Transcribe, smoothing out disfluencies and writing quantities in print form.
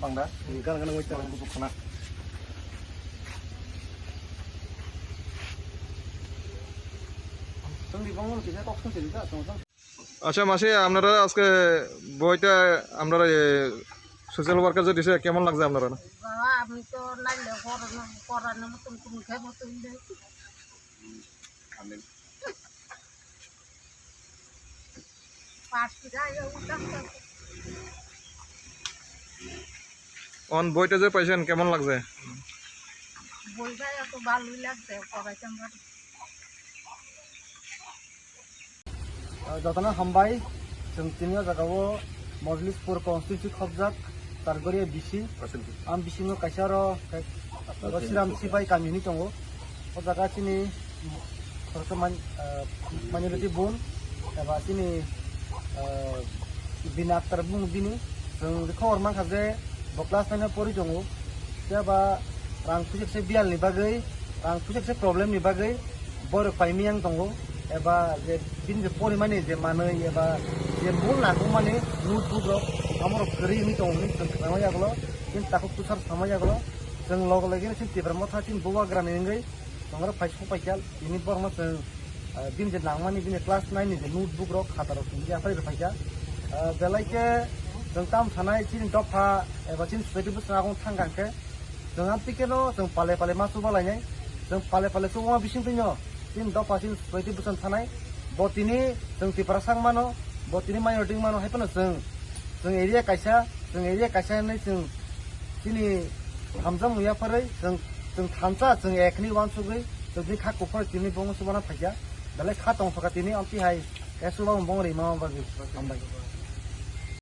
bangda Gan wait orang kutuk kena. Tong di bangun kita kok sendiri tak tong. আচ্ছা মাসি আপনারা আজকে বইটা আমরা সোশ্যাল ওয়ার্কার যে দিছে কেমন লাগছে আপনারা? বাবা আমি তো নাইলে পড়ানোর মতন কোনো মতন নেই। অন বইটা যে পাইছেন কেমন লাগছে? বইটা এত ভালোই লাগছে পড়াইতে আমরা। Jatana hambai जों तिनिया जागावो मजलिसपुर कन्स्टिट्यून्सि खबजाक तारगरिया बिसि आम बिसिनो काइसारो सिराम सिबाय गामिनि दङ ओ जागा सिनि बर्तमान माइनरिटि बुन एबा सिनि बिना आक्तार बुं बिनि जों बेखौ हरमान खाजे बक्लास नायना परि दङ जेबा रां फुसेकसे बियालनि बागै रां फुसेकसे प्रब्लेमनि बागै बर पाइमियां दङ एबा जे बिन जे परिमाने जे माने एबा जे मूल नागौ माने नुट बुग्रो हमर गरि नि दंनि जों यागलो किन ताखौ तुसार समय यागलो जों लग लगेन सिन तिब्र मथा सिन बुवा ग्रानि नगै हमर फाइसखौ फाइसाल बिनि बरम जों बिन जे नांमानि बिन क्लास 9 नि जे नुट बुग्रो खातारो सिन जे फाइर फाइसा बेलायके जों ताम थानाय सिन दफा एबा सिन सोदि बुसनागौ थांगांके जों आपिकेनो जों पाले पाले मासु बालायनाय जों पाले पाले सुवा बिसिन फैनो sin dopa sin seperti busan sanai bot ini जों tipra sang mano bot ini mayor mano hai pano जों area kaisa नै जों sini hamjam muya parai जों thansa जों ekni wan sugai जों bi khak kopar tini bong subana phaja dalai kha tong phaka tini ampi hai esuba bong ri ma ba ambai